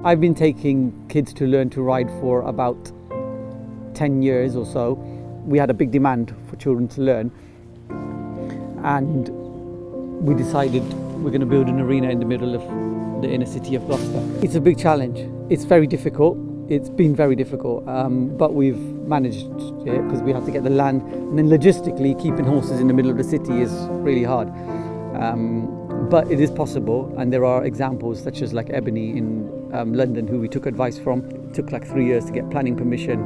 I've been taking kids to learn to ride for about 10 years or so. We had a big demand for children to learn, and we decided we're going to build an arena in the middle of the inner city of Gloucester. It's a big challenge. It's very difficult. It's been very difficult, but we've managed it because we have to get the land, and then logistically keeping horses in the middle of the city is really hard. But it is possible, and there are examples such as like Ebony in London, who we took advice from. It took like 3 years to get planning permission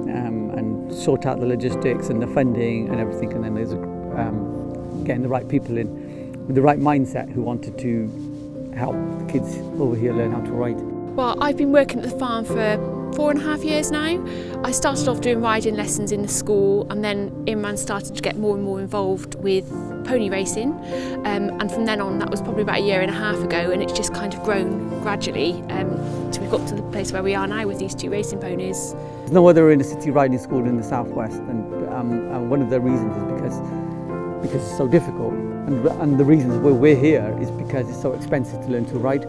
and sort out the logistics and the funding and everything, and then there's getting the right people in with the right mindset who wanted to help the kids over here learn how to ride. Well, I've been working at the farm for 4.5 years now. I started off doing riding lessons in the school, and then Imran started to get more and more involved with pony racing, and from then on, that was probably about 1.5 years ago, and it's just kind of grown gradually. So we've got to the place where we are now with these 2 racing ponies. There's no other inner city riding school in the southwest, and one of the reasons is because it's so difficult, and the reasons why we're here is because it's so expensive to learn to ride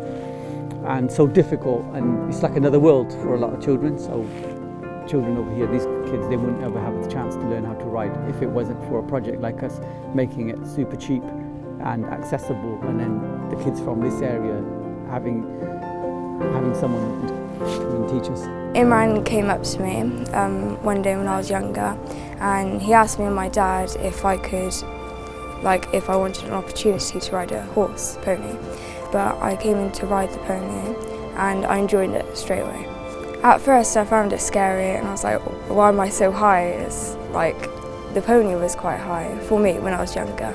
and so difficult, and it's like another world for a lot of children. So children over here, these kids, they wouldn't ever have the chance to learn how to ride if it wasn't for a project like us making it super cheap and accessible, and then the kids from this area having someone to teach us. Imran came up to me one day when I was younger, and he asked me and my dad if I wanted an opportunity to ride a horse pony. But I came in to ride the pony and I enjoyed it straight away. At first I found it scary, and I was like, why am I so high? It's like the pony was quite high for me when I was younger,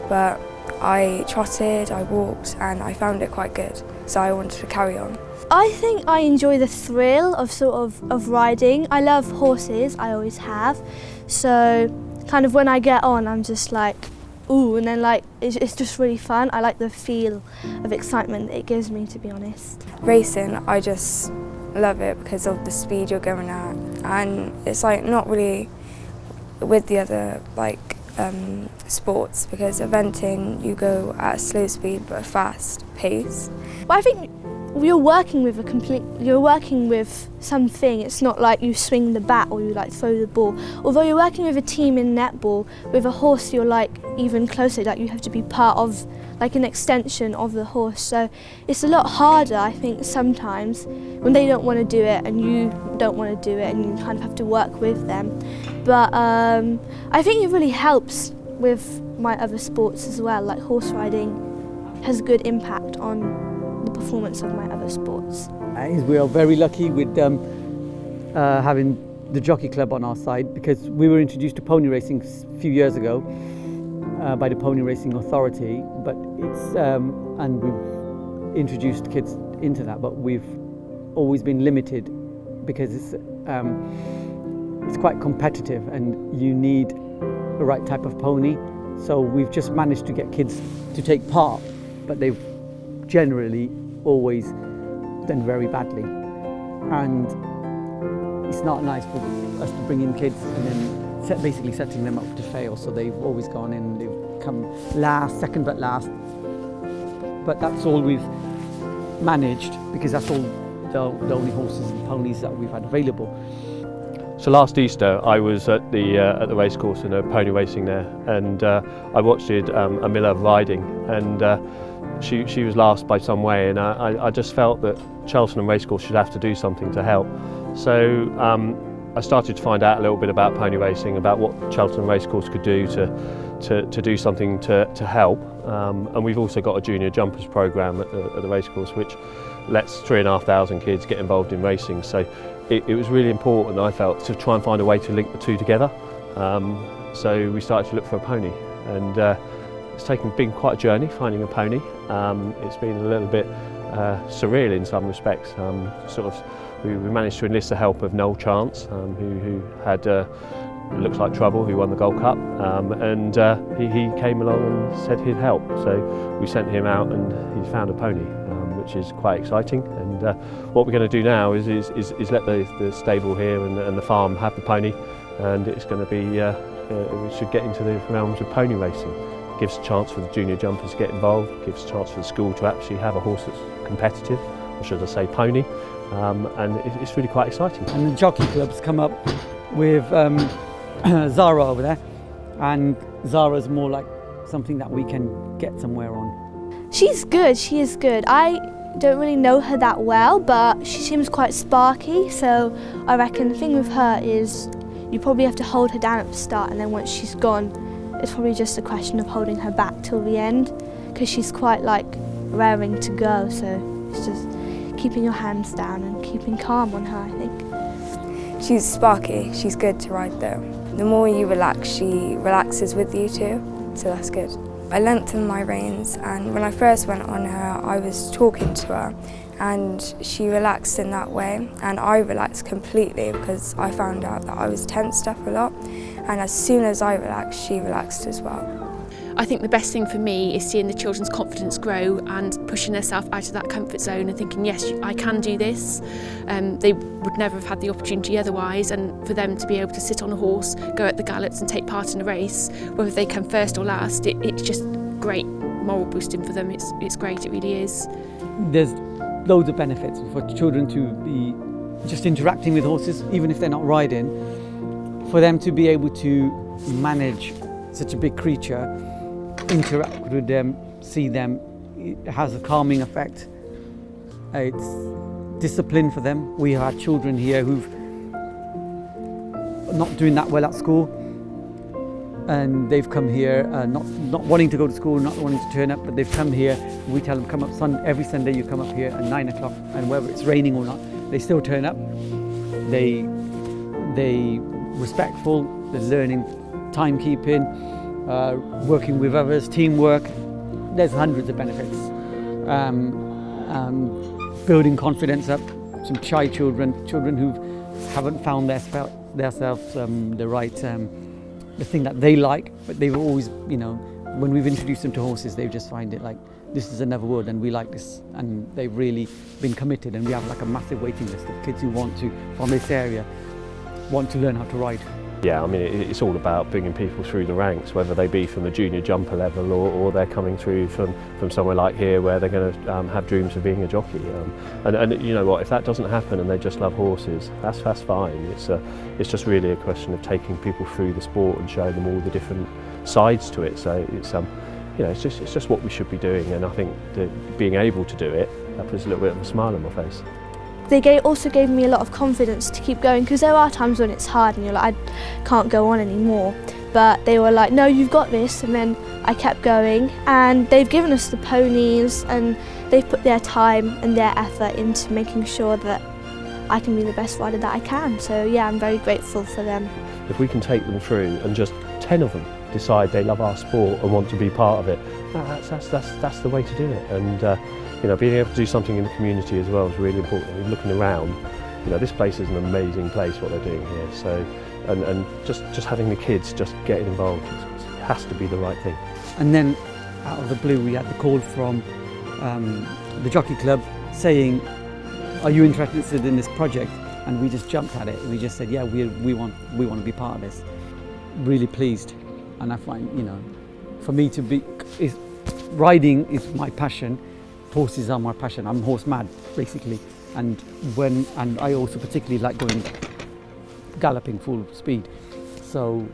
but I trotted, I walked, and I found it quite good, so I wanted to carry on. I think I enjoy the thrill of riding. I love horses, I always have, so kind of when I get on, I'm just like, ooh, and then like it's just really fun. I like the feel of excitement that it gives me, to be honest. Racing, I just love it because of the speed you're going at, and it's like not really with the other sports, because eventing you go at a slow speed but a fast pace. But I think you're working with something. It's not like you swing the bat or you like throw the ball. Although you're working with a team in netball, with a horse you're like even closer, like you have to be part of like an extension of the horse. So it's a lot harder, I think, sometimes when they don't want to do it and you don't want to do it, and you kind of have to work with them. But I think it really helps with my other sports as well, like horse riding has a good impact on the performance of my other sports. We are very lucky with having the jockey club on our side, because we were introduced to pony racing a few years ago by the Pony Racing Authority, but and we've introduced kids into that, but we've always been limited because it's quite competitive and you need the right type of pony. So we've just managed to get kids to take part, but they've generally always done very badly, and it's not nice for us to bring in kids and then basically setting them up to fail. So they've always gone in, they've come last, second but last, but that's all we've managed because that's all the only horses and ponies that we've had available. So last Easter I was at the racecourse and pony racing there, and I watched Amila riding, and she was last by some way, and I just felt that Cheltenham Racecourse should have to do something to help. So I started to find out a little bit about pony racing, about what Cheltenham Racecourse could do to do something to help. And we've also got a junior jumpers programme at the racecourse, which lets 3,500 kids get involved in racing. So it was really important, I felt, to try and find a way to link the two together. So we started to look for a pony, and it's been quite a journey finding a pony. It's been a little bit surreal in some respects. We managed to enlist the help of Noel Chance, who had looks like trouble, who won the Gold Cup, and he came along and said he'd help. So we sent him out, and he found a pony, which is quite exciting. And what we're going to do now is let the stable here and the farm have the pony, and it's going to be we should get into the realms of pony racing. It gives a chance for the junior jumpers to get involved, gives a chance for the school to actually have a horse that's competitive, or should I say pony, and it's really quite exciting. And the jockey club's come up with Zara over there, and Zara's more like something that we can get somewhere on. She's good, she is good. I don't really know her that well, but she seems quite sparky, so I reckon the thing with her is you probably have to hold her down at the start, and then once she's gone, it's probably just a question of holding her back till the end, because she's quite like raring to go, so it's just keeping your hands down and keeping calm on her, I think. She's sparky, she's good to ride though. The more you relax, she relaxes with you too, so that's good. I lengthened my reins, and when I first went on her, I was talking to her and she relaxed in that way, and I relaxed completely because I found out that I was tensed up a lot, and as soon as I relaxed, she relaxed as well. I think the best thing for me is seeing the children's confidence grow and pushing themselves out of that comfort zone and thinking, yes, I can do this. They would never have had the opportunity otherwise, and for them to be able to sit on a horse, go at the gallops and take part in a race, whether they come first or last, it's just great moral boosting for them. It's great, it really is. There's loads of benefits for children to be just interacting with horses, even if they're not riding, for them to be able to manage such a big creature, interact with them, see them. It has a calming effect. It's discipline for them. We have children here who've not doing that well at school, and they've come here not wanting to go to school, not wanting to turn up, but they've come here. We tell them come up every Sunday. You come up here at 9 o'clock, and whether it's raining or not, they still turn up. They respectful. They're learning timekeeping. Working with others, teamwork. There's hundreds of benefits. Building confidence up. Some shy children who haven't found themselves the right, the thing that they like, but they've always, when we've introduced them to horses, they just find it like, this is another world and we like this, and they've really been committed, and we have like a massive waiting list of kids who from this area, want to learn how to ride. Yeah, I mean, it's all about bringing people through the ranks, whether they be from the junior jumper level or they're coming through from somewhere like here where they're going to have dreams of being a jockey. And you know what, if that doesn't happen and they just love horses, that's fine. It's just really a question of taking people through the sport and showing them all the different sides to it. So it's just what we should be doing, and I think that being able to do it, that puts a little bit of a smile on my face. They also gave me a lot of confidence to keep going, because there are times when it's hard and you're like, I can't go on anymore. But they were like, no, you've got this, and then I kept going, and they've given us the ponies and they've put their time and their effort into making sure that I can be the best rider that I can. So yeah, I'm very grateful for them. If we can take them through and just 10 of them decide they love our sport and want to be part of it, that's the way to do it. And being able to do something in the community as well is really important. I mean, looking around, this place is an amazing place, what they're doing here. So, and just having the kids just getting involved, it has to be the right thing. And then, out of the blue, we had the call from the jockey club saying, "Are you interested in this project?" And we just jumped at it. We just said, "Yeah, we want to be part of this." Really pleased, and I find, for me to be, riding is my passion. Horses are my passion. I'm horse mad, basically, and I also particularly like going galloping full speed. So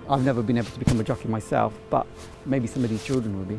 I've never been able to become a jockey myself, but maybe some of these children will be.